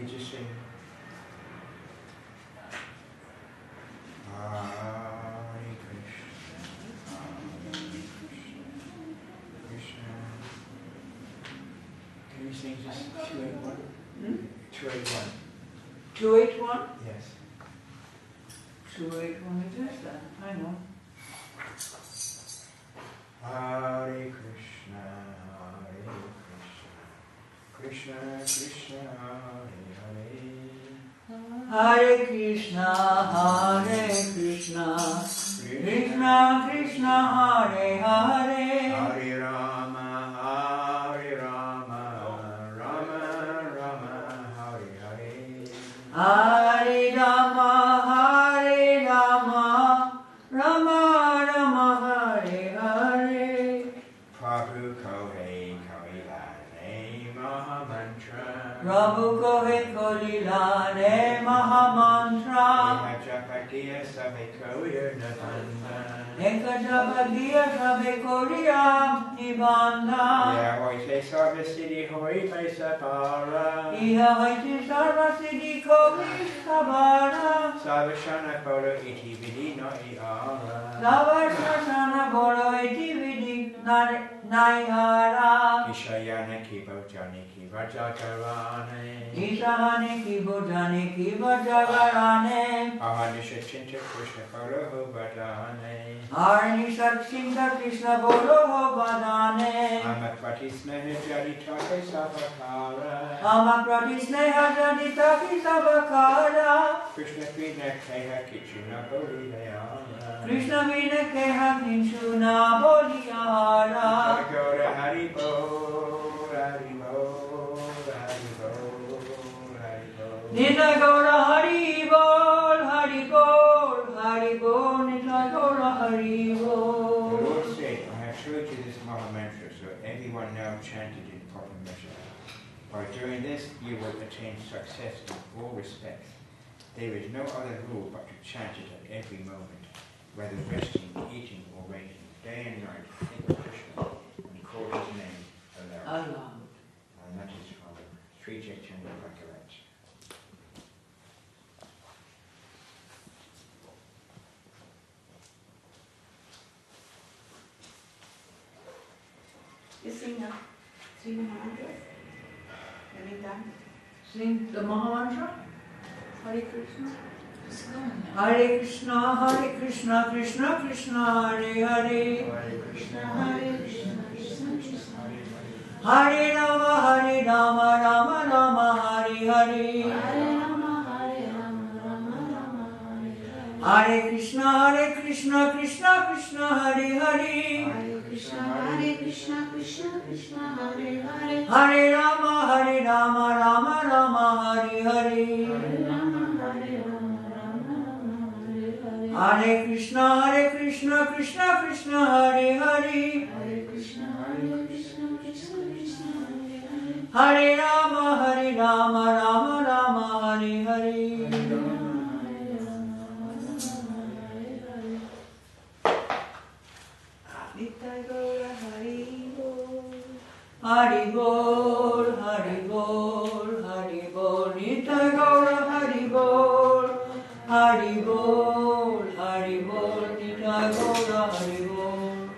You just sing. Hare Krishna, Krishna. Can you sing just 281? 281. 281? Yes. 281 it is then, I know. Hare Krishna, Krishna Krishna, Hare Hare Krishna, Hare Krishna, Krishna Krishna, Hare Hare. Hare Rama, Rama Rama, Hare Hare. Hare Rama, Rama Rama, Hare Hare. Prabhu Kohe Kailane Maha Mantra. Prabhu Kohe Kolilane Mahamantra. Ekajapatiya Sabe Koya Nabanda. Ekajapatiya Sabe Koya Nibanda. Ya Hoite Sarva Siddhi Hoite Sabara. Iha Hoite Sarva Siddhi Kovi Sabara. Savashana Poro Iti Vidi No Iara. Savashana Boro Iti Vidi Naihara. Kishayana Kibo Jani Kiva Jagarane. Ishahane Kibo Jani Kiva Jagarane. Ahanisha Chinta Krishna Poro Vadane. Arnisha Chinta Krishna Boro Vadane. Amakrati Sneha Jaditake Savakara. Amakrati Sneha Jaditake Savakara. Krishna Vina Keha Kichuna Bodhiyara. Krishna Vina Keha Kichuna Bodhiyara. Gaura Haribo, Haribo, Haribo, Haribo. Nita Gaura Haribol, Haribol, Haribol, Nita Gaura Haribol. The Lord said, I have showed you this Maha Mantra, so everyone now chant it in proper measure. By doing this, you will attain success in all respects. There is no other rule but to chant it at every moment, whether resting, eating, or waiting, day and night. Think of Krishna and call his name aloud. And that is from Sri Chaitanya Bhagavat. You sing now. Sing the mantra. Anytime. Sing the Mahamantra. Hare Krishna. Hare Krishna, Hare Krishna, Krishna Krishna, Hare Hare. Hare Krishna, Hare Krishna, Krishna Krishna, Hare Rama, Hare Rama, Rama Rama, Hare Hare. Hare Rama, Hare Rama, Rama Rama, Hare Hare. Hare Krishna, Krishna Krishna, Hare Hare. Hare Krishna, Krishna Krishna, Hare Hare. Hare Rama, Rama Rama, Hare Hare. Hare Rama, Hare Rama, Rama Rama, Hare Hare. Hare Krishna, Krishna Krishna, Hare Hare. Hare Krishna, Krishna Krishna, Hare Hare. Hare Rama, Rama Rama, Hare Hare. Hari Bol, Hari Bol, Hari Bol, Nitai Gaura Hari Bol, Hari Bol, Hari Bol, Nitai Gaura Hari Bol.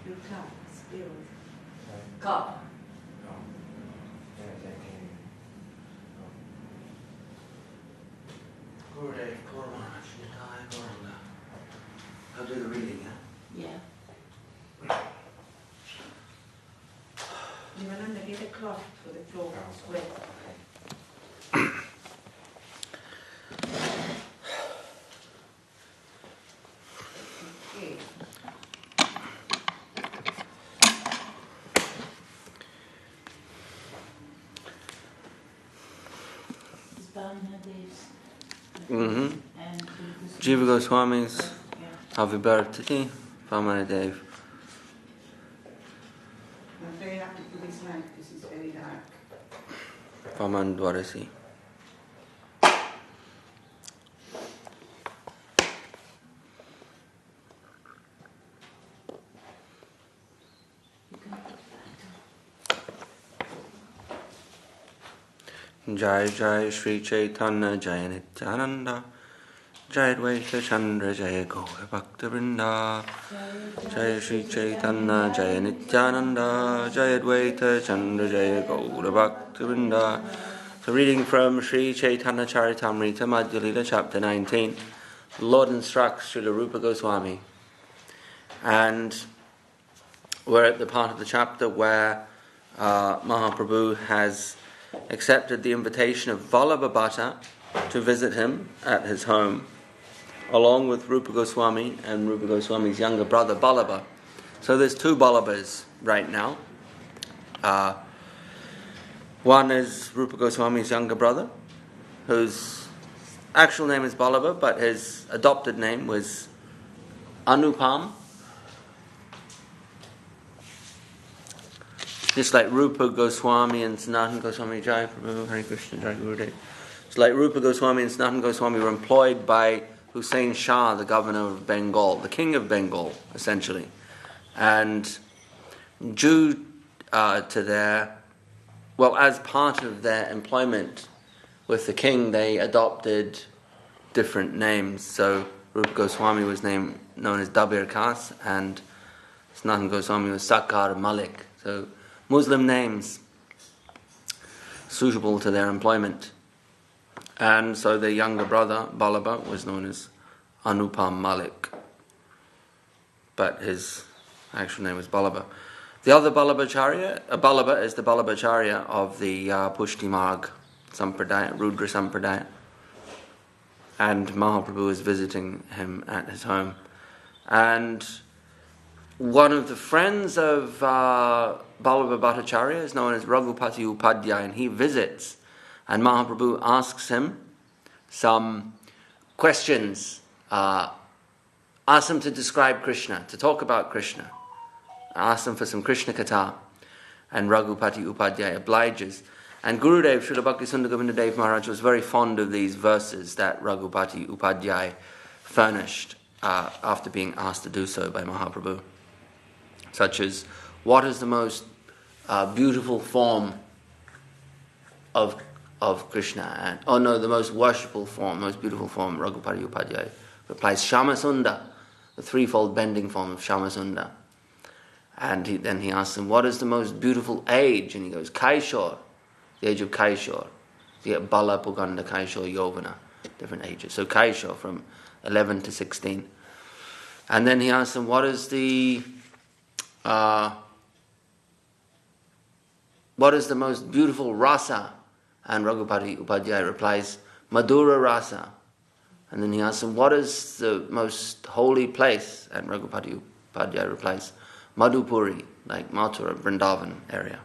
You come, spirit. Cup. Gurudev, Gurumana, Shnitai, Guranga. I'll do the reading, Yeah. You remember, get a cloth for the floor square. Okay. This Bangladesh. Jiva Goswami's Yeah. Happy Birthday, Vamanadev. I'm very happy for this light. This is very dark. Vaman Dwarasi. Jai Jai Sri Chaitanya Jai Nityananda Jai Advaita Chandra Jai Gaura Bhakta Vrinda Jai Sri Chaitanya Jai Nityananda Jai Advaita Chandra Jai Gaura Bhakta Vrinda. So reading from Sri Chaitanya Charitamrita Madhya Lila chapter 19, the Lord instructs Srila Rupa Goswami, and we're at the part of the chapter where Mahaprabhu has accepted the invitation of Vallabha Bhatta to visit him at his home, along with Rupa Goswami and Rupa Goswami's younger brother Vallabha. So there's two Vallabhas right now. One is Rupa Goswami's younger brother, whose actual name is Vallabha, but his adopted name was Anupam. Just like Rupa Goswami and Sanatana Goswami, Jai Prabhu, Hare Krishna, Jai Gurudev. It's like Rupa Goswami and Sanatana Goswami were employed by Hussain Shah, the governor of Bengal, the king of Bengal, essentially. And due to their, as part of their employment with the king, they adopted different names. So Rupa Goswami was known as Dabir Khas, and Sanatana Goswami was Sakar Malik. So Muslim names suitable to their employment. And so their younger brother, Vallabha, was known as Anupam Malik. But his actual name was Vallabha. The other Vallabha is the Vallabhacharya of the Pushti Marg Sampradaya, Rudra Sampradaya. And Mahaprabhu is visiting him at his home. And one of the friends of Vallabha Bhattacharya is known as Raghupati Upadhyaya, and he visits, and Mahaprabhu asks him some questions, asks him to describe Krishna, to talk about Krishna, asks him for some Krishna Katha, and Raghupati Upadhyaya obliges. And Gurudev, Srila Bhaktisundar Govinda Dev Maharaj, was very fond of these verses that Raghupati Upadhyaya furnished after being asked to do so by Mahaprabhu. Such as, what is the most beautiful form of Krishna? The most worshipful form, most beautiful form, Raghupati Upadhyaya replies, Shyamasunda, the threefold bending form of Shyamasunda. And then he asks him, what is the most beautiful age? And he goes, Kaishor, the age of Kaishor. You get Bala, Puganda, Kaishor, Yovana, different ages. So Kaishor from 11 to 16. And then he asks him, what is the most beautiful rasa? And Raghupati Upadhyaya replies, Madhura rasa. And then he asks him, what is the most holy place? And Raghupati Upadhyaya replies, Madhupuri, like Mathura, Vrindavan area.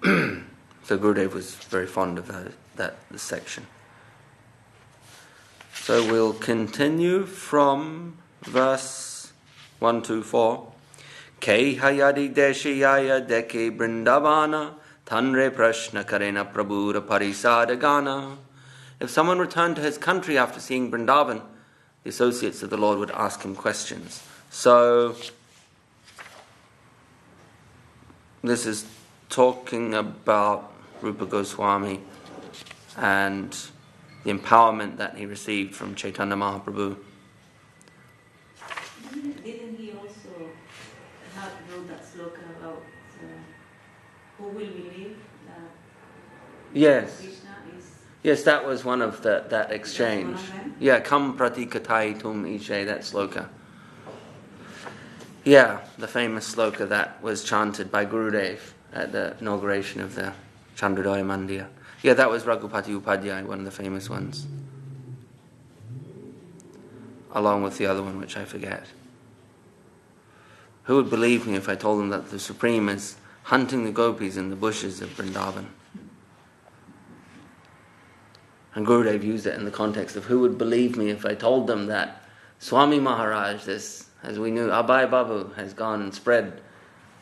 So Gurudev was very fond of that section. So we'll continue from verse 1 to 4. Kei hayadi deshiyaya deke Vrindavana tanre prashna karena prabhura parisadagana. If someone returned to his country after seeing Vrindavan, the associates of the Lord would ask him questions. So this is talking about Rupa Goswami and the empowerment that he received from Chaitanya Mahaprabhu. Didn't he also have wrote that sloka about who will believe that Yes. Krishna is? Yes, that was one of that exchange. That's one of them? Yeah, Kam Prati Katai Tum Ishe, that sloka. Yeah, the famous sloka that was chanted by Gurudev at the inauguration of the Chandrodaya Mandir. Yeah, that was Raghupati Upadhyaya, one of the famous ones. Along with the other one, which I forget. Who would believe me if I told them that the Supreme is hunting the gopis in the bushes of Vrindavan? And Gurudev used it in the context of who would believe me if I told them that Swami Maharaj, this, as we knew, Abhay Babu, has gone and spread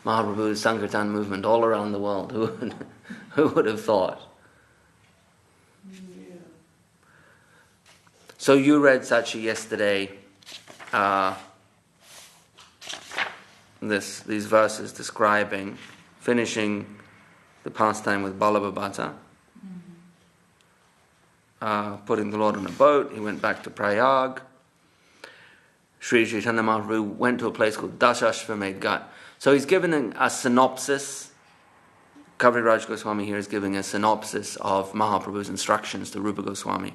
Mahaprabhu's Sankirtan movement all around the world. Who would have thought? Yeah. So you read Sachi yesterday, these verses describing, finishing the pastime with Ballabha Bhatta. Putting the Lord on a boat, he went back to Prayag. Sri Chaitanya Mahaprabhu went to a place called Dashashvamed Ghat. So he's given a synopsis. Kaviraj Goswami here is giving a synopsis of Mahaprabhu's instructions to Rupa Goswami,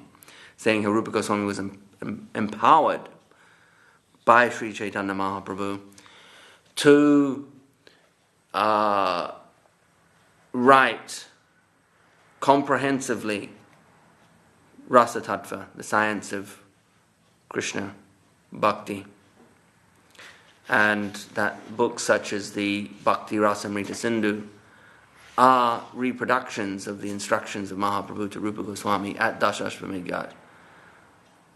saying how Rupa Goswami was empowered by Sri Chaitanya Mahaprabhu to write comprehensively Rasa Tattva, the science of Krishna Bhakti. And that books such as the Bhakti Rasamrita Sindhu are reproductions of the instructions of Mahaprabhu to Rupa Goswami at Dashashvamed Ghat,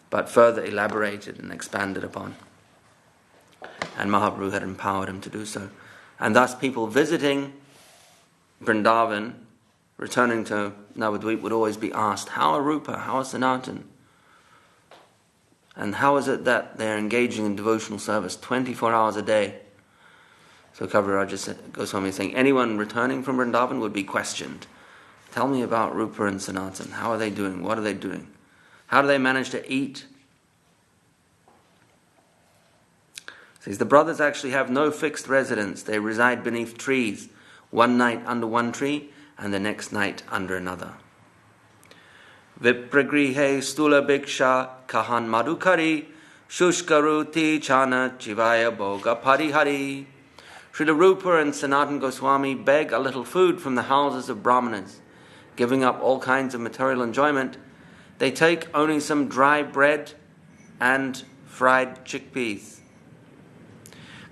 but further elaborated and expanded upon. And Mahaprabhu had empowered him to do so. And thus people visiting Vrindavan, returning to Navadvip, would always be asked, how are Rupa, how is Sanatan? And how is it that they're engaging in devotional service 24 hours a day? So Kaviraj Goswami is saying, anyone returning from Vrindavan would be questioned. Tell me about Rupa and Sanatan. How are they doing? What are they doing? How do they manage to eat? Says the brothers actually have no fixed residence. They reside beneath trees, one night under one tree and the next night under another. Vipragrihe stula bhiksha kahan madhukari shushkaruti chana chivaya boga parihari. Srila Rupa and Sanatan Goswami beg a little food from the houses of Brahmanas. Giving up all kinds of material enjoyment, they take only some dry bread and fried chickpeas.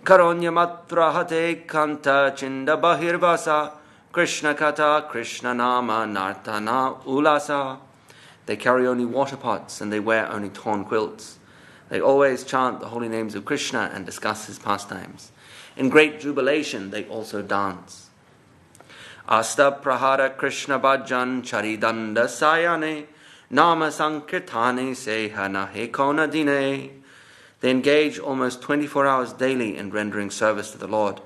Karonya matra hate kanta chinda bahirvasa Krishna kata Krishna nama nartana ulasa. They carry only water pots and they wear only torn quilts. They always chant the holy names of Krishna and discuss his pastimes. In great jubilation, they also dance. Asta prahara Krishna bhajan charidanda sayane nama sankirtane sehana hekona dine. They engage almost 24 hours daily in rendering service to the Lord.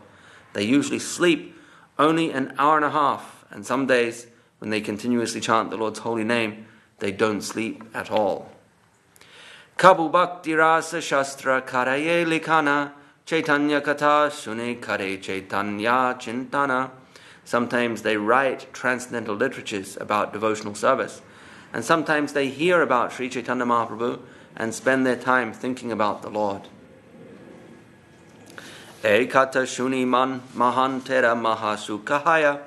They usually sleep only an hour and a half, and some days, when they continuously chant the Lord's holy name, they don't sleep at all. Kabu bhakti rasa shastra karaye likana Chaitanya kata sune kare Chaitanya chintana. Sometimes they write transcendental literatures about devotional service, and sometimes they hear about Sri Chaitanya Mahaprabhu and spend their time thinking about the Lord. Ekata shuni man mahantera mahasukahaya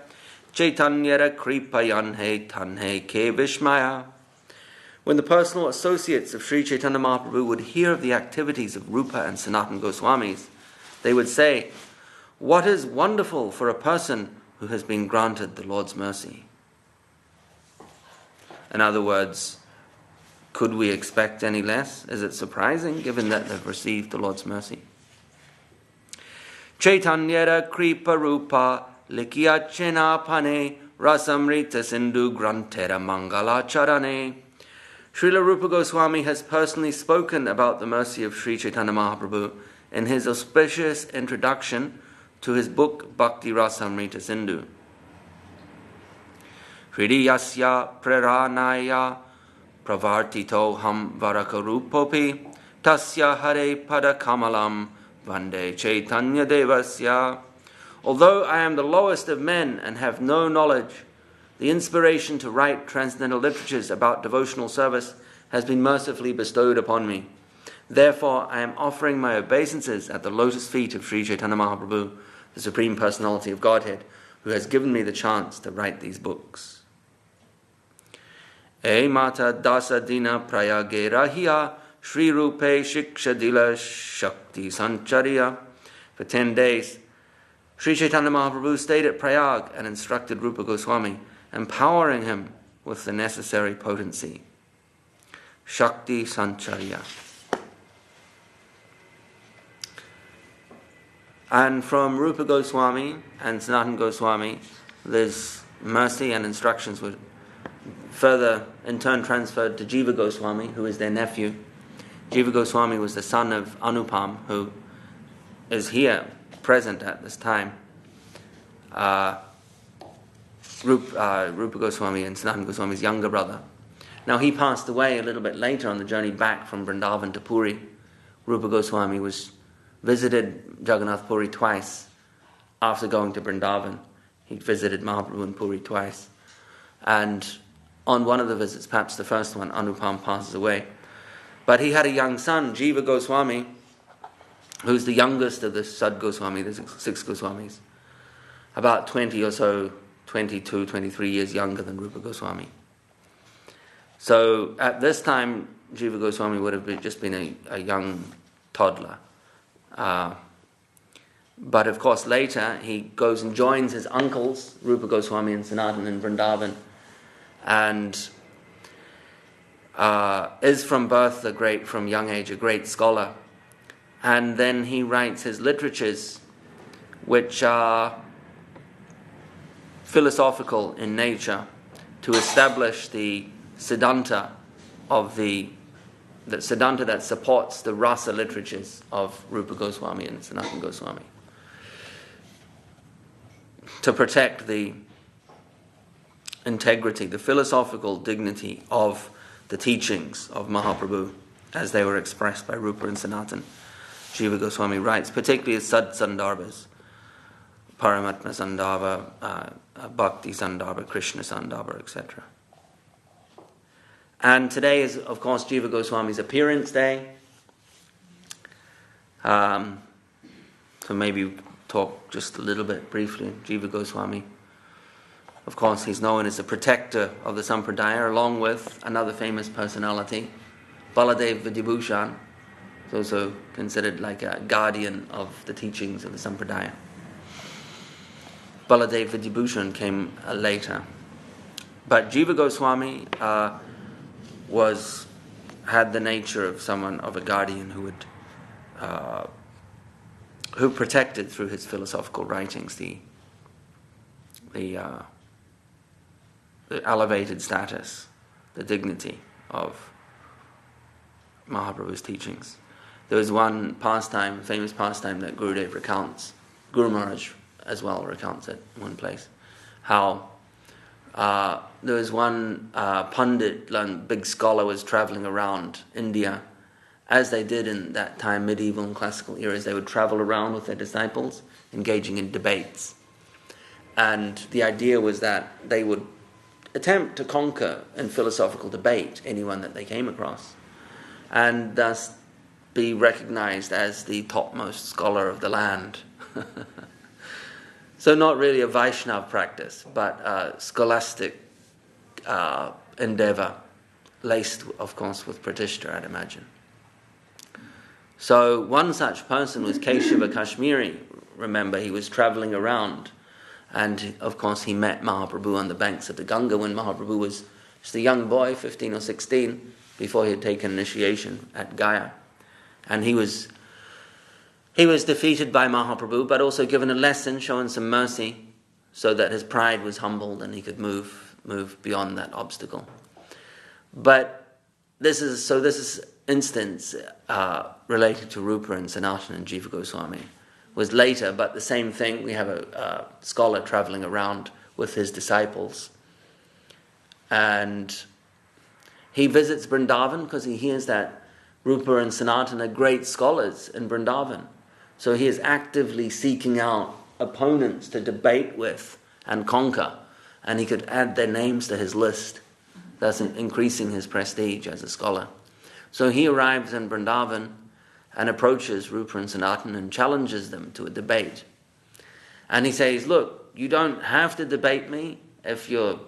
Chaitanyara kripayanhe tanhe ke vishmaya. When the personal associates of Sri Chaitanya Mahaprabhu would hear of the activities of Rupa and Sanatan Goswamis, they would say, what is wonderful for a person who has been granted the Lord's mercy? In other words, could we expect any less? Is it surprising, given that they've received the Lord's mercy? Chaitanyara kripa rupa likyachena pane rasamrita sindhu grantera mangala charane. Srila Rupa Goswami has personally spoken about the mercy of Sri Chaitanya Mahaprabhu in his auspicious introduction to his book Bhakti Rasamrita Sindhu. Hridiyasya praranaya pravartito ham varakarupopi tasya hare padakamalam vande chaitanya devasya. Although I am the lowest of men and have no knowledge, the inspiration to write transcendental literatures about devotional service has been mercifully bestowed upon me. Therefore, I am offering my obeisances at the lotus feet of Sri Chaitanya Mahaprabhu, the Supreme Personality of Godhead, who has given me the chance to write these books. E mata dasa dina prayage rahia Shri Rupe Shikshadila Shakti Sancharya. For 10 days, Sri Chaitanya Mahaprabhu stayed at Prayag and instructed Rupa Goswami, empowering him with the necessary potency. Shakti Sancharya. And from Rupa Goswami and Sanatan Goswami, this mercy and instructions were further in turn transferred to Jiva Goswami, who is their nephew. Jiva Goswami was the son of Anupam, who is here present at this time. Rupa Goswami and Sanatana Goswami's younger brother. Now he passed away a little bit later on the journey back from Vrindavan to Puri. Rupa Goswami visited Jagannath Puri twice after going to Vrindavan. He visited Mahaprabhu in Puri twice. And on one of the visits, perhaps the first one, Anupam passes away. But he had a young son, Jiva Goswami, who's the youngest of the Sad Goswami, the six Goswamis. About 20 or so, 22, 23 years younger than Rupa Goswami. So at this time, Jiva Goswami would have just been a young toddler. But of course later he goes and joins his uncles, Rupa Goswami and Sanatana in Vrindavan, and is from birth from young age, a great scholar. And then he writes his literatures, which are philosophical in nature, to establish the Siddhanta the Siddhanta that supports the rasa literatures of Rupa Goswami and Sanatana Goswami, to protect the integrity, the philosophical dignity of the teachings of Mahaprabhu as they were expressed by Rupa and Sanatana. Jiva Goswami writes, particularly as Sad Sandarbhas, Paramatma Sandarbha, Bhakti Sandarbha, Krishna Sandarbha, etc. And today is, of course, Jiva Goswami's appearance day. So maybe talk just a little bit briefly. Jiva Goswami, of course, he's known as the protector of the Sampradaya, along with another famous personality, Baladev Vidyabhushan. He's also considered like a guardian of the teachings of the Sampradaya. Baladev Vidyabhushan came later. But Jiva Goswami had the nature of a guardian who protected through his philosophical writings the elevated status, the dignity of Mahaprabhu's teachings. There was one famous pastime that Gurudev recounts, Guru Maharaj as well recounts it in one place, how there was one Pandit, big scholar, was traveling around India, as they did in that time, medieval and classical eras. They would travel around with their disciples, engaging in debates. And the idea was that they would attempt to conquer in philosophical debate anyone that they came across, and thus be recognized as the topmost scholar of the land. So not really a Vaishnav practice, but a scholastic endeavor, laced, of course, with Pratishtha, I'd imagine. So one such person was Keshava Kashmiri. Remember, he was traveling around, and of course he met Mahaprabhu on the banks of the Ganga when Mahaprabhu was just a young boy, 15 or 16, before he had taken initiation at Gaya. And he was defeated by Mahaprabhu, but also given a lesson, shown some mercy, so that his pride was humbled and he could move beyond that obstacle. But this is instance related to Rupa and Sanatana and Jiva Goswami. Was later, but the same thing. We have a scholar traveling around with his disciples, and he visits Vrindavan because he hears that Rupa and Sanatana are great scholars in Vrindavan. So he is actively seeking out opponents to debate with and conquer, and he could add their names to his list, thus increasing his prestige as a scholar. So he arrives in Vrindavan and approaches Rupa and Sanatana and challenges them to a debate. And he says, look, you don't have to debate me. If you're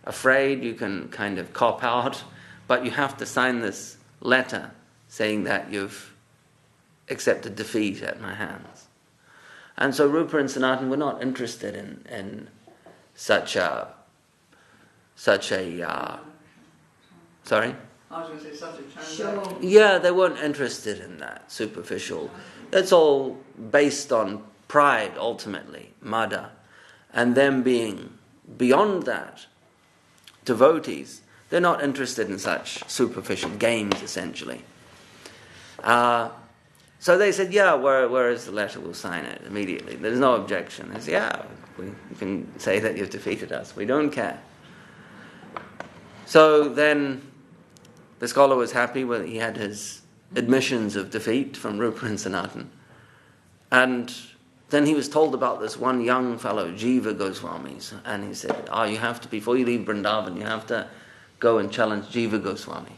afraid, you can kind of cop out, but you have to sign this letter saying that you've accepted defeat at my hands. And so Rupa and Sanatana were not interested in such a sorry? I was going to say such a transaction. Yeah, they weren't interested in that, superficial. That's all based on pride, ultimately, mada. And them being beyond that, devotees, they're not interested in such superficial games, essentially. So they said, yeah, where is the letter? We'll sign it immediately. There's no objection. They said, yeah, You can say that you've defeated us. We don't care. So then the scholar was happy when he had his admissions of defeat from Rupa and Sanatan. And then he was told about this one young fellow, Jiva Goswami. And he said, you have to, before you leave Vrindavan, you have to go and challenge Jiva Goswami.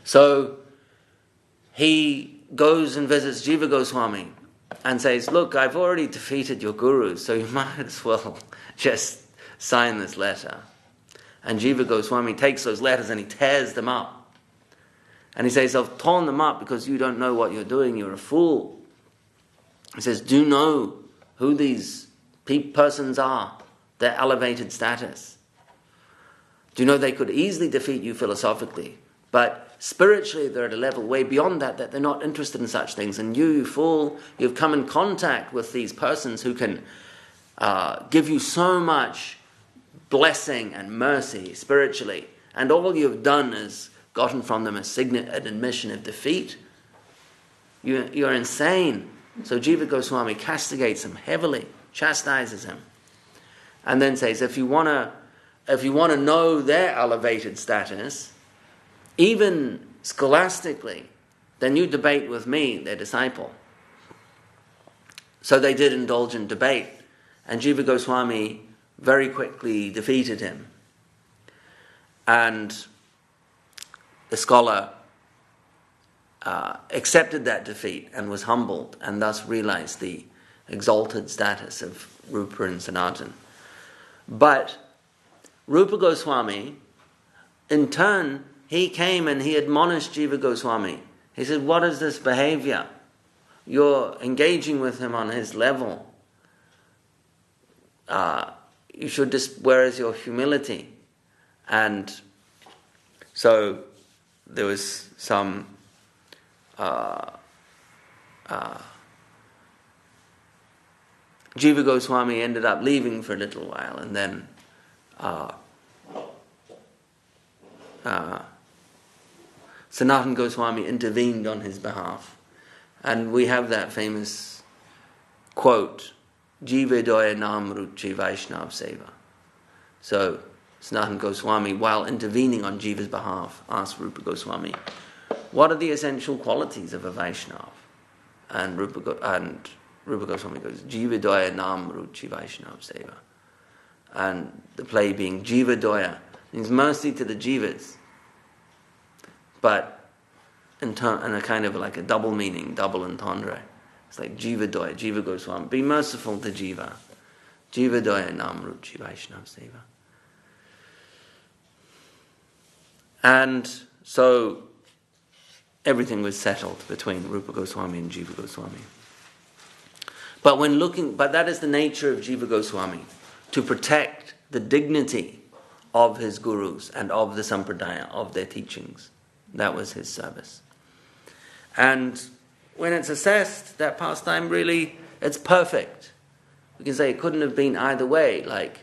So he goes and visits Jiva Goswami and says, look, I've already defeated your guru, so you might as well just sign this letter. And Jiva Goswami takes those letters and he tears them up. And he says, I've torn them up because you don't know what you're doing, you're a fool. He says, do you know who these persons are, their elevated status? Do you know they could easily defeat you philosophically, but spiritually they're at a level way beyond that they're not interested in such things. And you fool, you've come in contact with these persons who can give you so much blessing and mercy spiritually, and all you've done is gotten from them an admission of defeat. You're insane. So Jiva Goswami castigates him heavily, chastises him, and then says, if you want to know their elevated status, even scholastically, then you debate with me, their disciple. So they did indulge in debate, and Jiva Goswami very quickly defeated him. And the scholar accepted that defeat and was humbled, and thus realized the exalted status of Rupa and Sanatan. But Rupa Goswami, in turn, he came and he admonished Jiva Goswami. He said, what is this behavior? You're engaging with him on his level. You should just, where is your humility? And so there was some Jiva Goswami ended up leaving for a little while, and then Sanatan Goswami intervened on his behalf. And we have that famous quote, Jiva doya nam ruchi Vaishnav seva. So Sanatan Goswami, while intervening on Jiva's behalf, asked Rupa Goswami, what are the essential qualities of a Vaishnav? And Rupa Goswami goes, Jiva doya nam ruchi Vaishnav seva. And the play being Jiva doya means mercy to the jivas, but in a kind of like a double meaning, double entendre. It's like Jiva doya, Jiva Goswami, be merciful to Jiva. Jiva doya nam ruchi Vaishnav seva. And so everything was settled between Rupa Goswami and Jiva Goswami. But that is the nature of Jiva Goswami, to protect the dignity of his gurus and of the sampradaya, of their teachings. That was his service. And when it's assessed, that pastime really, it's perfect. We can say it couldn't have been either way. Like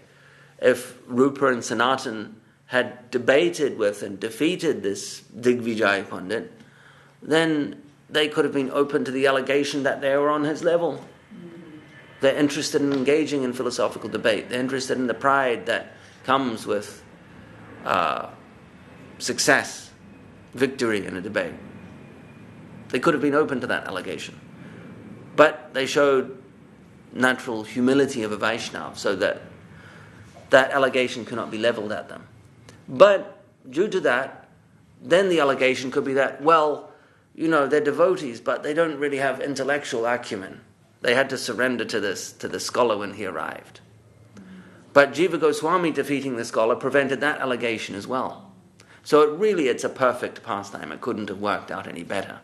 if Rupa and Sanatan had debated with and defeated this Digvijaya Pandit, then they could have been open to the allegation that they were on his level. They're interested in engaging in philosophical debate. They're interested in the pride that comes with success, victory in a debate. They could have been open to that allegation. But they showed natural humility of a Vaishnava, so that that allegation cannot be leveled at them. But due to that, then the allegation could be that, well, they're devotees, but they don't really have intellectual acumen. They had to surrender to the scholar when he arrived. But Jiva Goswami defeating the scholar prevented that allegation as well. So it's a perfect pastime. It couldn't have worked out any better.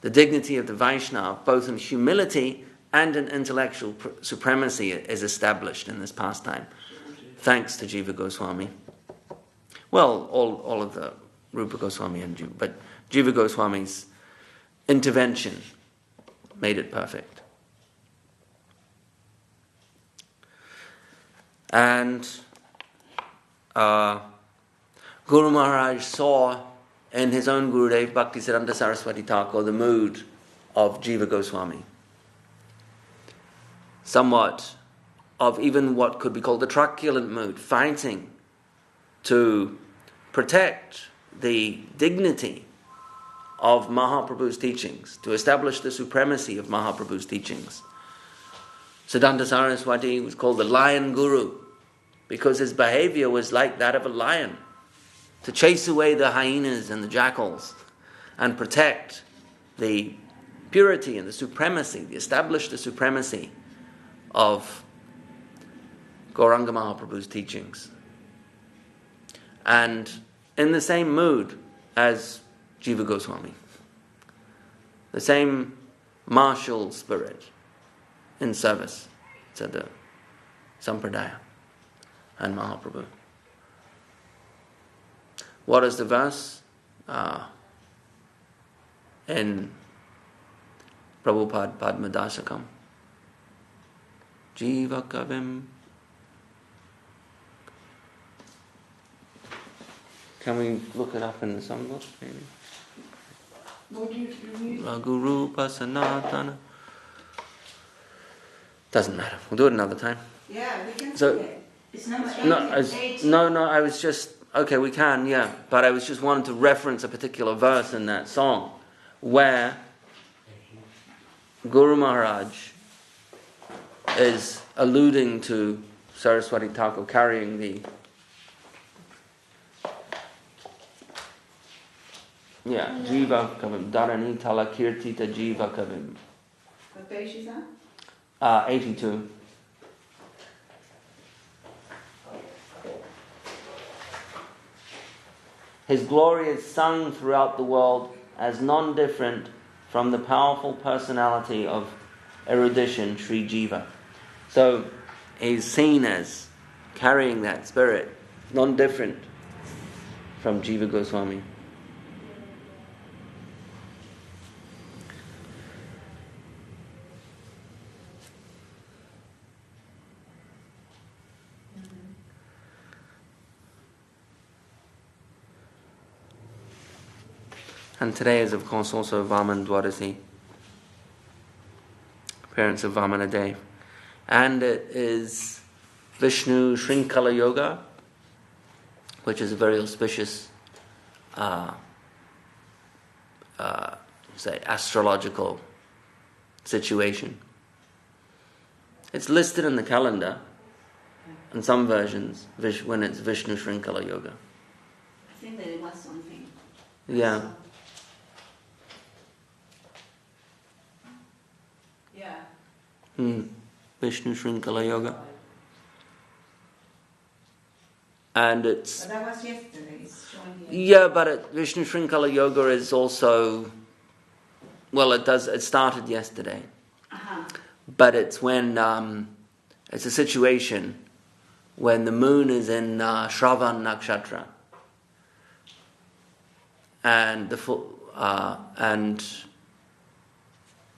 The dignity of the Vaishnava, both in humility and in intellectual supremacy, is established in this pastime, thanks to Jiva Goswami. Well, all of the Rupa Goswami and Jiva, but Jiva Goswami's intervention made it perfect. And Guru Maharaj saw in his own Gurudev, Bhaktisiddhanta Saraswati Thakur, the mood of Jiva Goswami. Somewhat of even what could be called the truculent mood, fighting to protect the dignity of Mahaprabhu's teachings, to establish the supremacy of Mahaprabhu's teachings. Siddhanta Saraswati was called the Lion Guru because his behavior was like that of a lion, to chase away the hyenas and the jackals and protect the purity and the supremacy, establish the supremacy of Gauranga Mahaprabhu's teachings. And in the same mood as Jiva Goswami, the same martial spirit in service to the Sampradaya and Mahaprabhu. What is the verse? In Prabhupada Padmadasakam. Jiva Kavim. Can we look it up in the songbook, maybe? What do you read? Raghurupa Sanatana. Doesn't matter. We'll do it another time. Yeah, we can So- see it. It's number 8. No, I was just... Okay, we can, yeah. But I was just wanting to reference a particular verse in that song where Guru Maharaj is alluding to Saraswati Thakur carrying the... Yeah, Jiva Kavim. Dharani Tala Kirtita Jiva Kavim. What page is that? 82. His glory is sung throughout the world as non-different from the powerful personality of erudition, Sri Jiva. So he's seen as carrying that spirit, non-different from Jiva Goswami. And today is, of course, also Vaman Dwadasi, appearance of Vamana Dev. And it is Vishnu Shrinkala Yoga, which is a very auspicious, astrological situation. It's listed in the calendar, in some versions, when it's Vishnu Shrinkala Yoga. I think that it was something. Yeah. Yeah. Vishnu Shrinkala Yoga. And it's... But that was yesterday. It's showing here. Yeah, but Vishnu Shrinkala Yoga is also... Well, it started yesterday. Uh-huh. But it's when... it's a situation when the moon is in Shravan Nakshatra. And and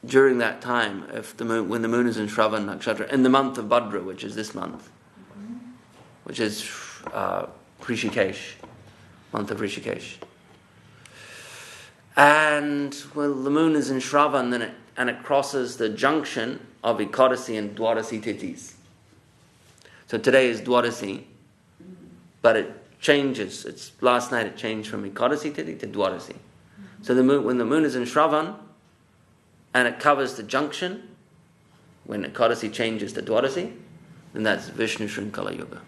during that time, when the moon is in Shravan Nakshatra, in the month of Bhadra, which is this month, which is Rishikesh, month of Rishikesh, and the moon is in Shravan, and it crosses the junction of Ekadasi and Dwadasi Tithis. So today is Dwadasi, but it changes. Last night it changed from Ekadasi Tithi to Dwadasi. So when the moon is in Shravan, and it covers the junction, when Ekadasi changes to Dwadasi, then that's Vishnu Shrinkala Yoga.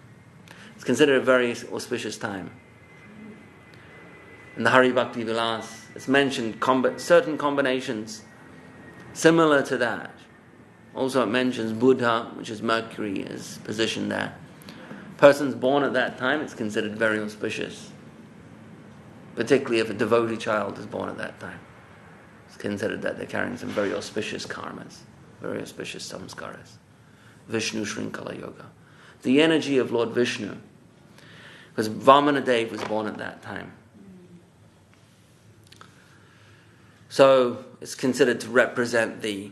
It's considered a very auspicious time. In the Hari Bhakti Vilas, it's mentioned certain combinations similar to that. Also it mentions Buddha, which is Mercury, is positioned there. Persons born at that time, it's considered very auspicious. Particularly if a devotee child is born at that time. It's considered that they're carrying some very auspicious karmas, very auspicious samskaras. Vishnu Shrinkala Yoga. The energy of Lord Vishnu. Because Vamana Dev was born at that time. So it's considered to represent the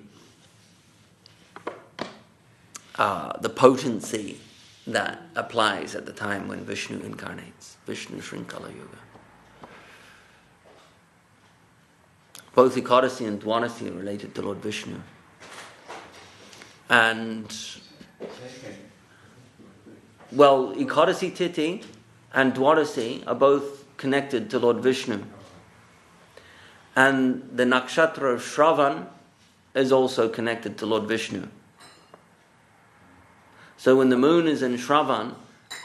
potency that applies at the time when Vishnu incarnates. Vishnu Shrinkala Yoga. Both Ekadasi and Dwadasi are related to Lord Vishnu. And Well, Ekadasi Titi and Dwadasi are both connected to Lord Vishnu. And the nakshatra of Shravan is also connected to Lord Vishnu. So when the moon is in Shravan,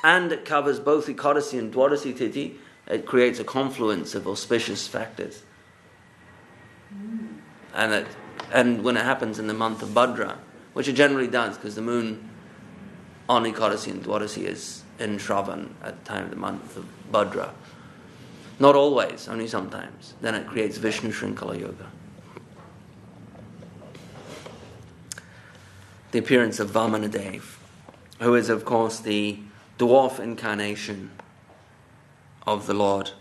and it covers both Ekadasi and Dwadasi Titi, it creates a confluence of auspicious factors. And when it happens in the month of Bhadra, which it generally does, because the moon on Ekadasi and Dwadasi is in Shravan at the time of the month of Bhadra. Not always, only sometimes. Then it creates Vishnu Shrinkala Yoga. The appearance of Vamanadev, who is of course the dwarf incarnation of the Lord,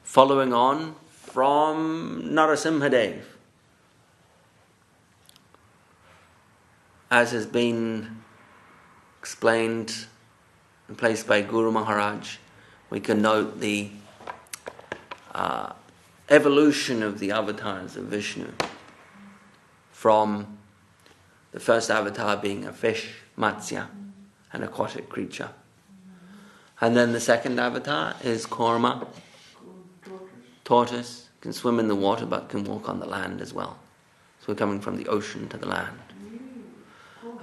following on from Narasimhadev, as has been explained and placed by Guru Maharaj. We can note the evolution of the avatars of Vishnu, from the first avatar being a fish, Matsya, an aquatic creature. And then the second avatar is Kurma, tortoise, can swim in the water but can walk on the land as well. So we're coming from the ocean to the land.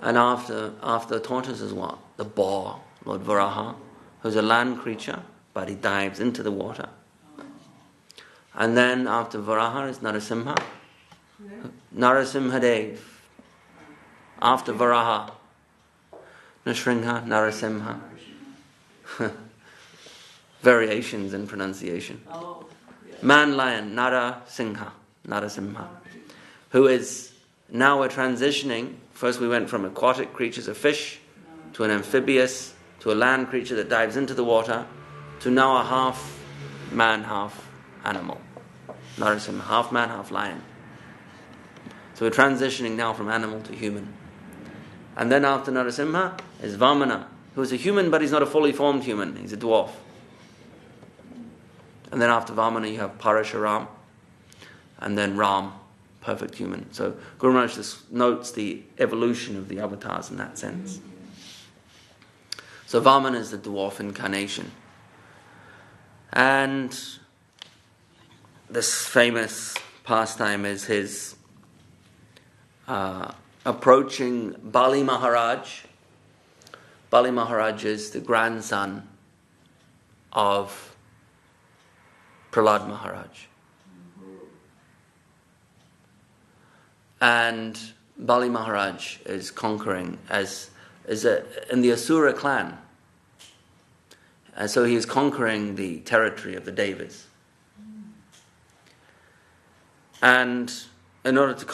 And after the tortoise is what? The boar, Lord Varaha, who's a land creature, but he dives into the water. And then after Varaha is Narasimha, Narasimhadev. After Varaha, Nrsimha, Narasimha. Variations in pronunciation. Man lion, Narasimha, Narasimha. Who is, now we're transitioning. First we went from aquatic creatures, a fish, to an amphibious, to a land creature that dives into the water, to now a half man, half animal. Narasimha, half man, half lion. So we're transitioning now from animal to human. And then after Narasimha is Vamana, who is a human but he's not a fully formed human, he's a dwarf. And then after Vamana you have Parashuram, and then Ram, perfect human. So Guru Maharaj just notes the evolution of the avatars in that sense. So Vamana is the dwarf incarnation. And this famous pastime is his approaching Bali Maharaj. Bali Maharaj is the grandson of Prahlad Maharaj. And Bali Maharaj is conquering in the Asura clan. And so he is conquering the territory of the Devas. And in order to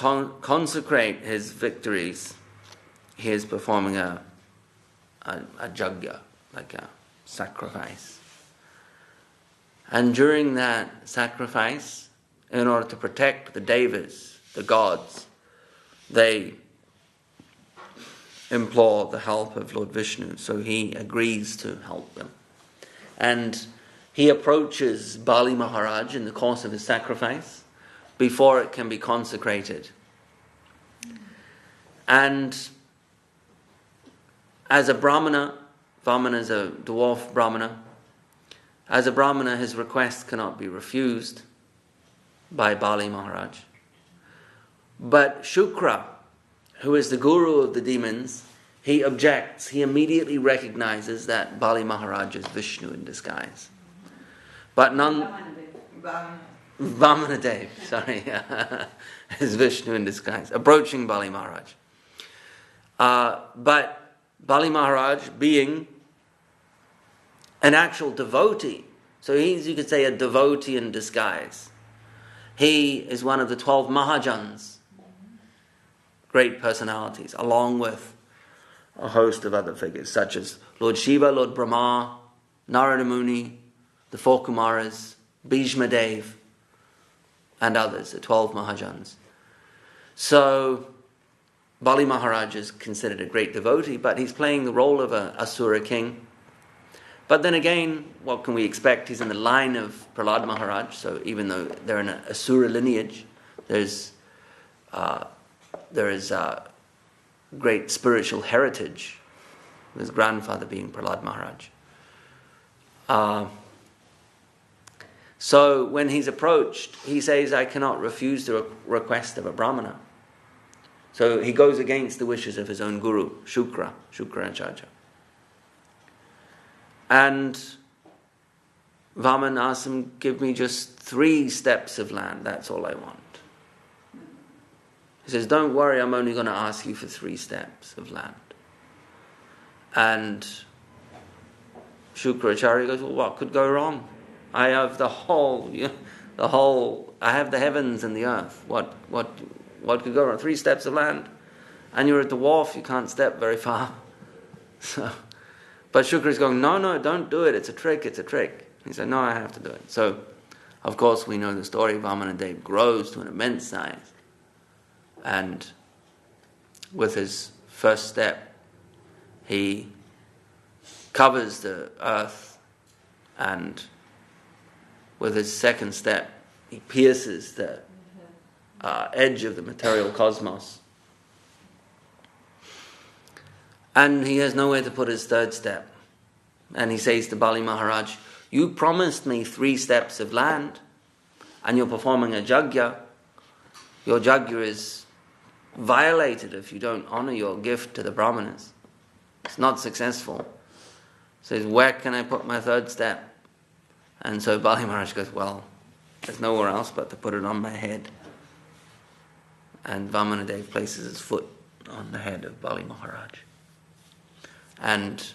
consecrate his victories, he is performing a jagya, like a sacrifice. And during that sacrifice, in order to protect the Devas, the gods, they implore the help of Lord Vishnu, so he agrees to help them. And he approaches Bali Maharaj in the course of his sacrifice before it can be consecrated. And as a Brahmana, Vamana is a dwarf Brahmana, as a Brahmana his request cannot be refused by Bali Maharaj. But Shukra, who is the guru of the demons, he objects. He immediately recognizes that Bali Maharaj is Vishnu in disguise. But Vamanadev, sorry, is Vishnu in disguise, approaching Bali Maharaj. But Bali Maharaj, being an actual devotee, so he's, you could say, a devotee in disguise. He is one of the 12 Mahajans, great personalities, along with a host of other figures, such as Lord Shiva, Lord Brahma, Narada Muni, the 4 Kumaras, Bhishma Dev, and others, the 12 Mahajans. So Bali Maharaj is considered a great devotee, but he's playing the role of an Asura king. But then again, what can we expect? He's in the line of Prahlad Maharaj, so even though they're in an Asura lineage, there is great spiritual heritage his grandfather being Prahlad Maharaj. So when he's approached, he says, I cannot refuse the request of a Brahmana. So he goes against the wishes of his own guru, Shukracharya. And Vaman asks him, give me just 3 steps of land, that's all I want. He says, don't worry, I'm only going to ask you for 3 steps of land. And Shukracharya goes, well, what could go wrong? I have I have the heavens and the earth. What could go wrong? 3 steps of land, and you're at the wharf. You can't step very far. So, but Shukra is going, no, don't do it. It's a trick. He said, no, I have to do it. So, of course, we know the story. Vamanadev grows to an immense size, and with his first step, he covers the earth, and with his second step, he pierces the edge of the material cosmos. And he has nowhere to put his third step. And he says to Bali Maharaj, you promised me 3 steps of land, and you're performing a jagya. Your jagya is violated if you don't honor your gift to the brahmanas. It's not successful. He says, where can I put my third step? And so Bali Maharaj goes, well, there's nowhere else but to put it on my head. And Vamanadev places his foot on the head of Bali Maharaj. And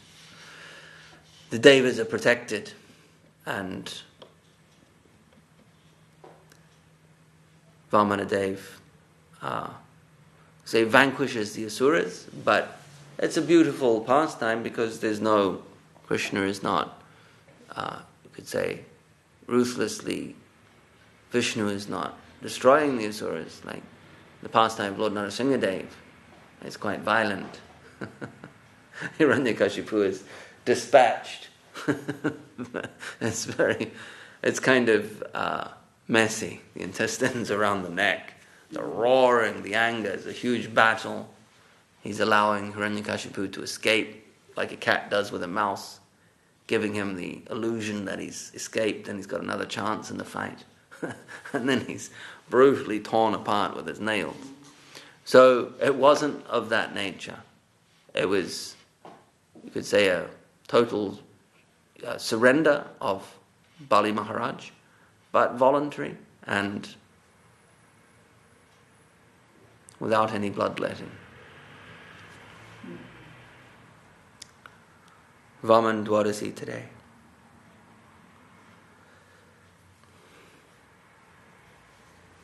the devas are protected, and Vamanadev vanquishes the asuras, but it's a beautiful pastime because Krishna is not, you could say, ruthlessly, Vishnu is not destroying the asuras like the pastime of Lord Narasimhadev. It's quite violent. Hiranyakashipu is dispatched. It's kind of messy. The intestines around the neck, the roaring, the anger. It's a huge battle. He's allowing Hiranyakashipu to escape like a cat does with a mouse, giving him the illusion that he's escaped and he's got another chance in the fight. And then he's brutally torn apart with his nails. So it wasn't of that nature. It was, you could say, a total surrender of Bali Maharaj, but voluntary and without any bloodletting. Vaman Dwadasi today.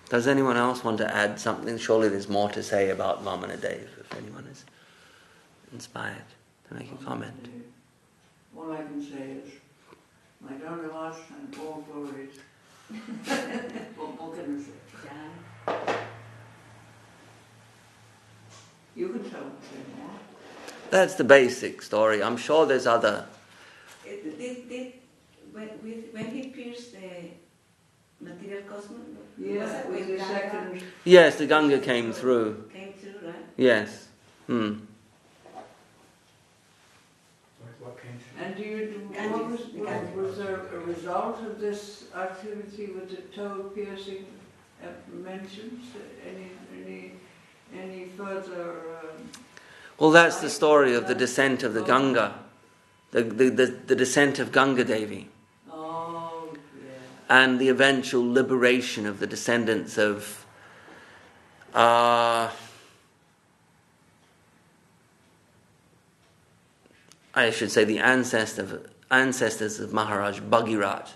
Does anyone else want to add something? Surely there's more to say about Vamanadev, if anyone is inspired to make a comment. All I can say is, my Dharma and all glories. What can I say? You can tell me more. That's the basic story. I'm sure there's other. When he pierced the material cosmos, yeah, with the second. Yes, the Ganga came through. Came through, right? Yes. What came through? And was there a result of this activity with the toe piercing mentions? Any further? Well, that's the story of the descent of the Ganga, the descent of Ganga Devi. Oh, yeah. And the eventual liberation of the descendants of I should say the ancestors of Maharaj Bhagirat.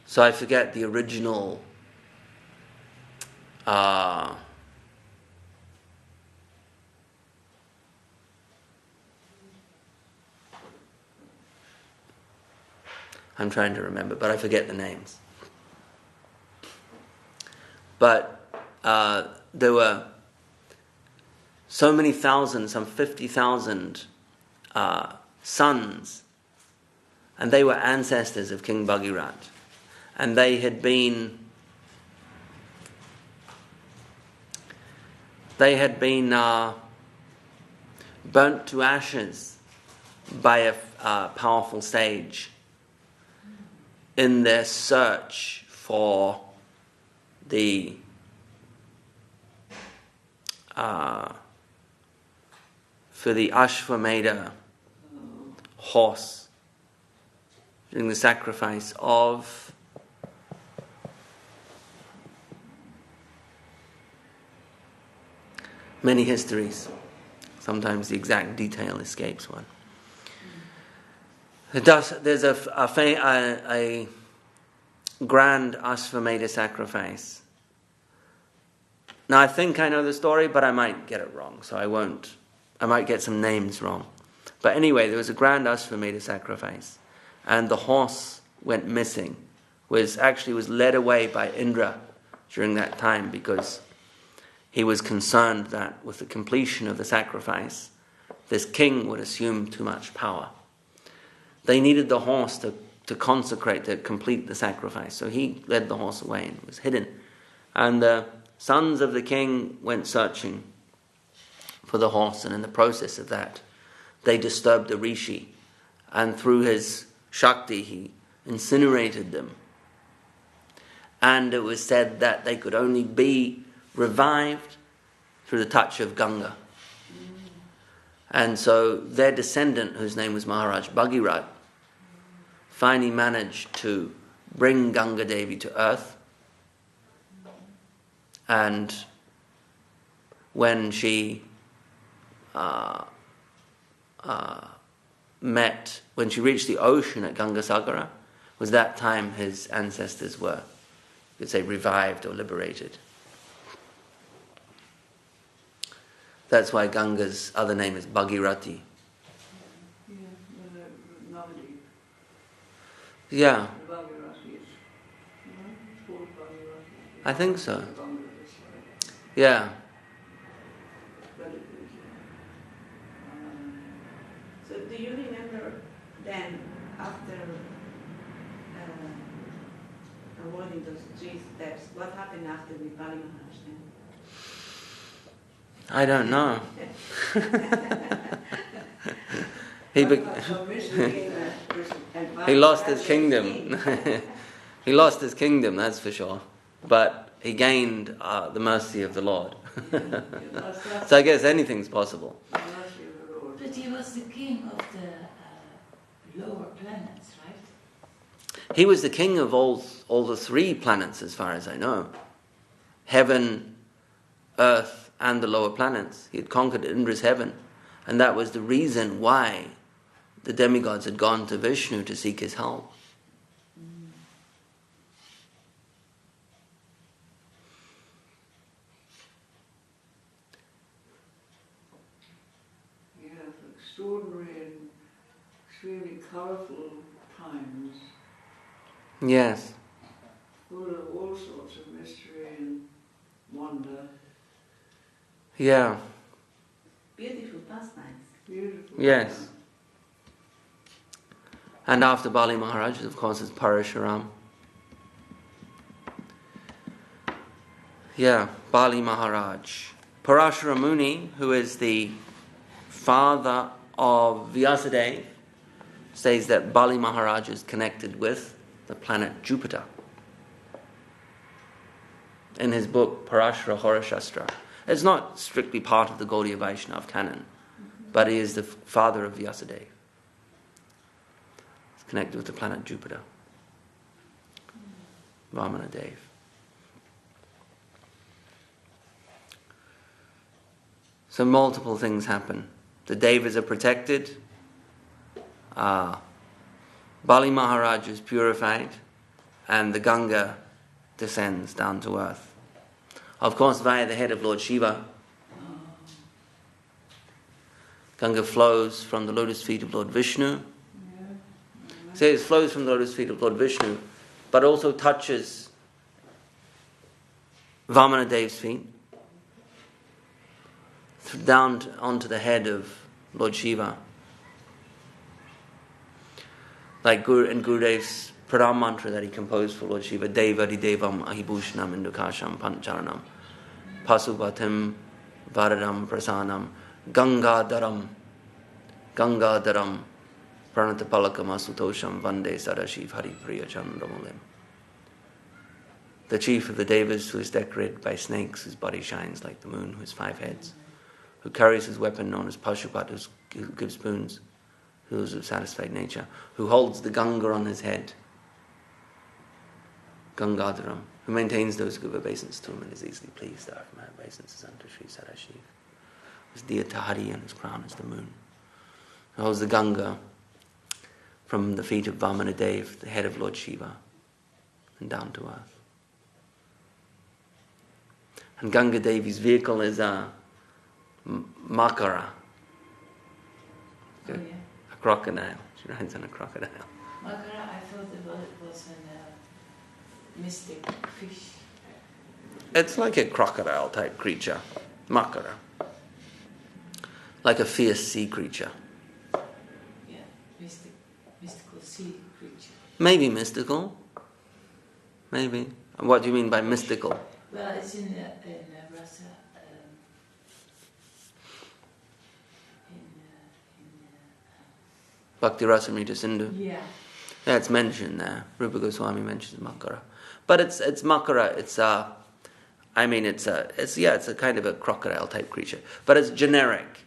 So I forget the original I'm trying to remember, but I forget the names. But there were so many thousands, some 50,000 sons, and they were ancestors of King Bhagirat. And they had been burnt to ashes by a powerful sage in their search for the Ashvamedha horse during the sacrifice of many histories. Sometimes the exact detail escapes one. There's a grand Ashvamedha sacrifice. Now I think I know the story, but I might get it wrong, so I won't. I might get some names wrong. But anyway, there was a grand Ashvamedha sacrifice, and the horse went missing. Was led away by Indra during that time because he was concerned that with the completion of the sacrifice, this king would assume too much power. They needed the horse to complete the sacrifice. So he led the horse away and was hidden. And the sons of the king went searching for the horse, and in the process of that, they disturbed the rishi. And through his Shakti, he incinerated them. And it was said that they could only be revived through the touch of Ganga. And so their descendant, whose name was Maharaj Bhagirat, finally managed to bring Ganga Devi to earth. And when she when she reached the ocean at Gangasagara, was that time his ancestors were, you could say, revived or liberated. That's why Ganga's other name is Bhagirati. Yeah. I think so. Yeah. So do you remember then, after avoiding those 3 steps, what happened after with Bali Maharaj then? I don't know. He lost his kingdom. He lost his kingdom, that's for sure. But he gained the mercy of the Lord. So I guess anything's possible. But he was the king of the lower planets, right? He was the king of all the 3 planets, as far as I know. Heaven, earth, and the lower planets. He had conquered Indra's heaven. And that was the reason why the demigods had gone to Vishnu to seek his help. You have extraordinary and extremely colourful times. Yes. Full of all sorts of mystery and wonder. Yeah. Beautiful pastimes. Beautiful. Yes. And after Bali Maharaj, of course, is Parashuram. Yeah, Bali Maharaj. Parashura Muni, who is the father of Vyasadeva, says that Bali Maharaj is connected with the planet Jupiter. In his book, Parashura Horashastra. It's not strictly part of the Gaudiya Vaishnava canon, but he is the father of Vyasadeva. He's connected with the planet Jupiter. Vamana Dev. So multiple things happen. The Devas are protected. Bali Maharaj is purified, and the Ganga descends down to earth. Of course, via the head of Lord Shiva. Ganga flows from the lotus feet of Lord Vishnu. So it flows from the lotus feet of Lord Vishnu, but also touches Vamana Dev's feet, down onto the head of Lord Shiva. Like in Gurudev's Pradam mantra that he composed for Lord Shiva, Devari Devam Ahibhushanam Indukasham Pancharanam Pasubhatim Varadam Prasanam Gangadharam Gangadharam Pranatapalakam Asutosham Vande Sadashiv Haripriya Chandramulim. The chief of the Devas, who is decorated by snakes, whose body shines like the moon, who has 5 heads, who carries his weapon known as Pashupat, who gives boons, who is of satisfied nature, who holds the Ganga on his head, Gangadharam, who maintains those who give obeisance to him and is easily pleased. Our obeisances unto Sri Sadashiv. His dear Tahari and his crown is the moon. Who holds the Ganga from the feet of Vamanadev, the head of Lord Shiva, and down to earth. And Ganga Devi's vehicle is a makara, Oh, yeah. a crocodile. She rides on a crocodile. Makara, I thought it was a mystic fish. It's like a crocodile type creature, makara, like a fierce sea creature. Yeah, mystical sea creature. Maybe mystical. Maybe. What do you mean by mystical? Well, it's in Rasa. Bhakti Rasamrita Sindhu. Yeah. Yeah, it's mentioned there. Rupa Goswami mentions makara, but it's makara. It's a kind of a crocodile type creature, but it's generic.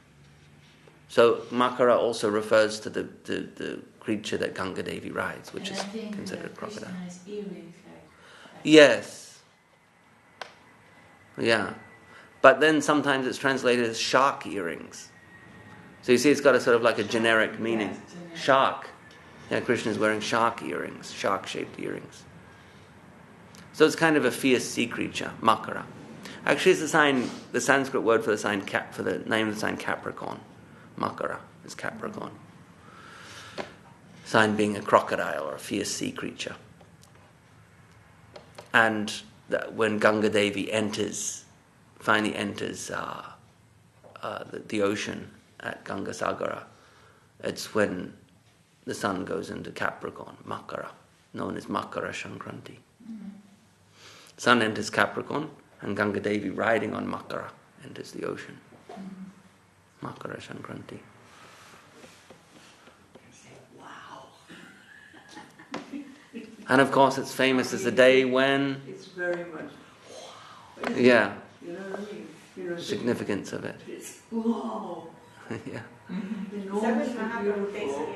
So makara also refers to the creature that Ganga Devi rides, which is considered a crocodile. Krishna has earrings like Yes. Yeah. But then sometimes it's translated as shark earrings. So you see it's got a sort of like a generic meaning. Yes, generic. Shark. Yeah, Krishna is wearing shark earrings, shark-shaped earrings. So it's kind of a fierce sea creature, makara. Actually, it's the Sanskrit word for the name of the sign Capricorn. Makara is Capricorn. Sign being a crocodile or a fierce sea creature. And when Ganga Devi finally enters the ocean at Ganga Sagara, it's when the sun goes into Capricorn, Makara, known as Makara Sankranti. Mm-hmm. Sun enters Capricorn, and Ganga Devi riding on Makara enters the ocean. Mm-hmm. Makara Sankranti. Wow. And of course it's famous as the day when... It's very much wow. Yeah. You know what I mean? You know, Significance of it. it's wow. Yeah. Enormously beautiful.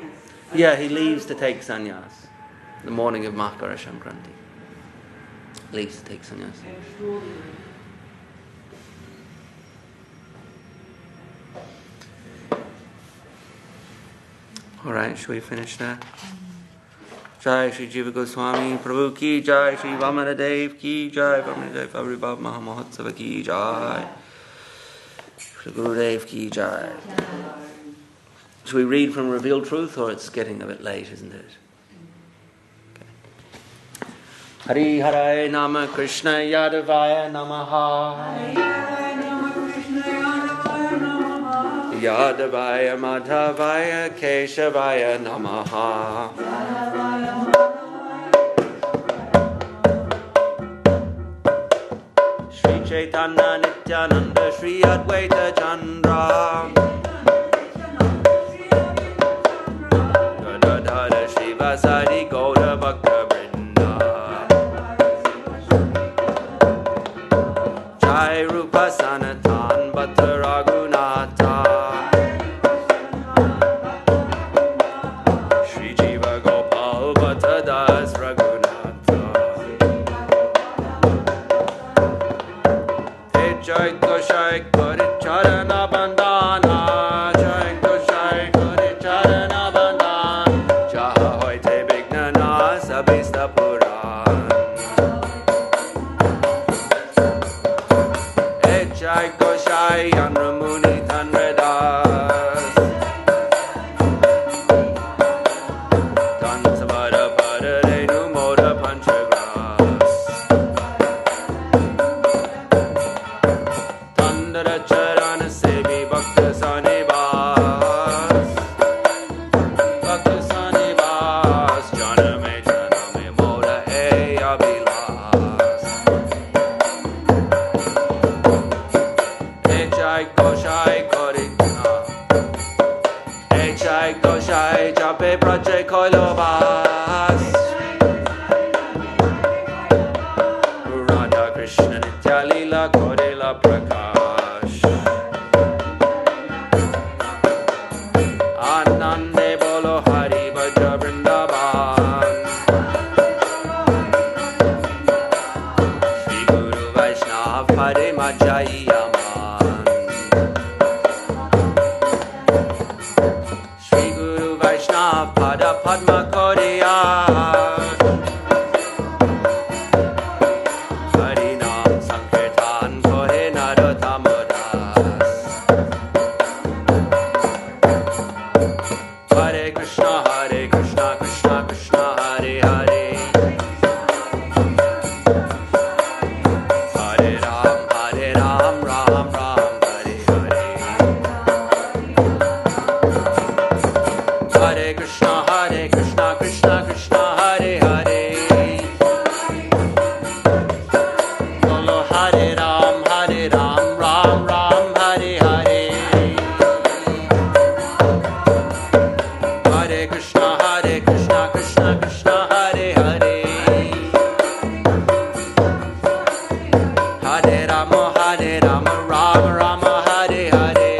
Yeah, he leaves to take sannyas. The morning of Makara Sankranti. Leaves to take sannyas. Extraordinary. Alright, shall we finish that? Jai Shri Jiva Goswami Prabhu ki Jai, Shri Vamana Dev ki Jai, Vamana Dev Avribhav Mahamahotsava ki Jai, Shri Guru Dev ki Jai. Should we read from Revealed Truth, or it's getting a bit late, isn't it? Okay. Hari Harai Nama Krishna Yadavaya Namaha. Yadavaya Madhavaya Keshavaya Namaha. Shri Chaitanya Nityananda Shri Advaita Chandra Gadadhara Shivasari Gaura Bhakta Vrinda Jai Rupa Sanatan Bhatta Raghunatha Shri Jiva Gopal Bhatta Das Raghunatha Hey Jai Goshai Kari Charana Bandana Jai Goshai Kari Charana Bandana Jaha Hoite Vignana Sabista Puran Hey Jai Goshai Andramuni Tanredas Tansavara Pararenu Moda Panchagras Tandara Charana Sevi Bhakta Sanivas Bhakta Sanivas Janame Janame Moda E Abhilas Hey Jai Goshai Korina Hey Jai Rache Koilobas Radha Krishna Nitya Lila Korela Prakash Anande Bolo Hari Bhaja Vrindavan Shri Guru Vaishnav Hare Majaya Pada Padma Koriya Harinam Sankirtan Kore Narotamadas Hare Krishna Krishna Krishna Hare Hare Hare Ram Ram Ram Hare Hare Hare Krishna Krishna Krishna Hare Hare Bolo Hare Ram Ram Ram Hare Hare Hare Krishna Krishna Krishna Hare Hare Hare Rama Rama Rama Hare Hare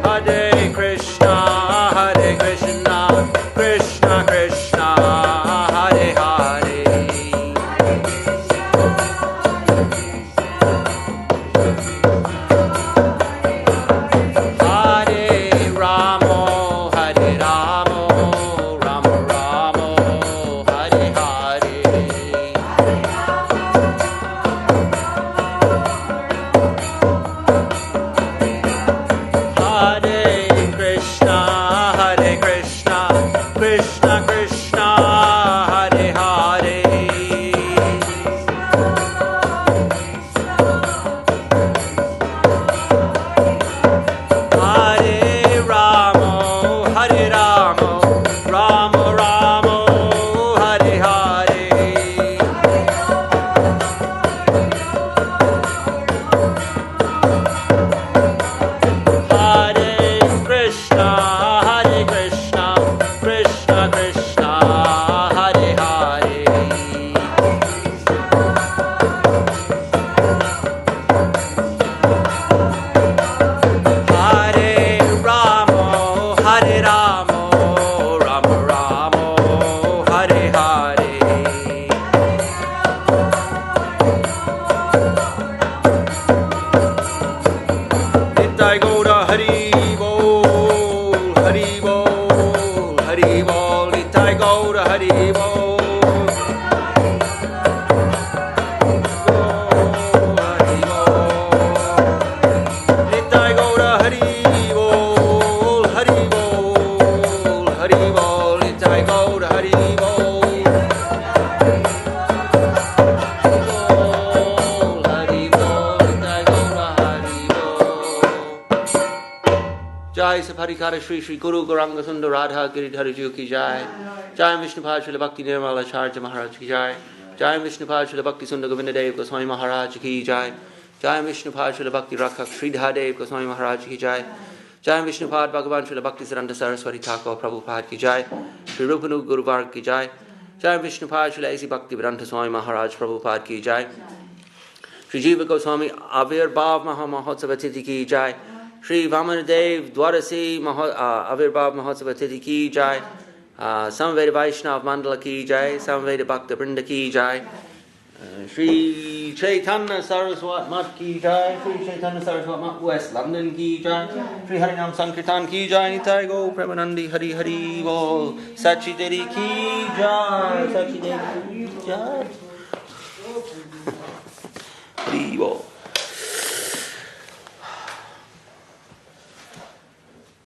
Hare Krishna Krishna Krishna Hare Hare Hare Ramo Ramo Ramo Hare Hare Hare Krishna Krishna Krishna Hare Hare Hare Ramo Ramo Ramo Hare Hare Hare Krishna Krishna Krishna Hare Hare Hare Ramo Ramo Ramo Hare Hare Nitai Gaura Hari Bol Hari Bol Hari Bol Nitai Gaura Hari Bol Hari Bol Nitai Gaura Hari Bol Hari Bol Hari Bol Nitai Gaura Hari Bol Hari Bol Nitai Gaura Hari Bol Jai Saparikara Shri Shri Guru Gauranga Sundar Radha Giridhara Ji ki Jai Jai Vishnupad Srila Bhakti Nirmala Charja Maharaj ki Jai Jai Vishnupad Srila Bhakti Sundar Govinda Dev Goswami Maharaj ki Jai Jai Vishnupad Srila Bhakti Rakhak Sridhar Dev Goswami Maharaj ki Jai Jai Vishnupad Bhagavan Srila Bhakti Saranda Saraswati Thakur Prabhupada ki Jai Shri Rupanu Guru Varg ki Jai Jai Vishnupad Srila A.C. Bhakti Vedanta Swami Maharaj Prabhupada ki Jai Shri Jiva Goswami Avirbhav Mahamahotsav Tithi ki Jai Shri Vamanadev Dwarasi Avirbhav Mahotsav Tithi ki Jai Samveda Vaishnav Mandala ki Jai Samveda Bhakta Brinda ki Jai Shri Chaitanya Saraswat Mat ki Jai Shri Chaitanya Saraswat Mat West London ki Jai Shri Harinam Sankirtan ki Jai Nitai Go Premanandi Hari Hari Bol Sachi Dedi ki Jai Sachi Dedi ki Jai Hari Bol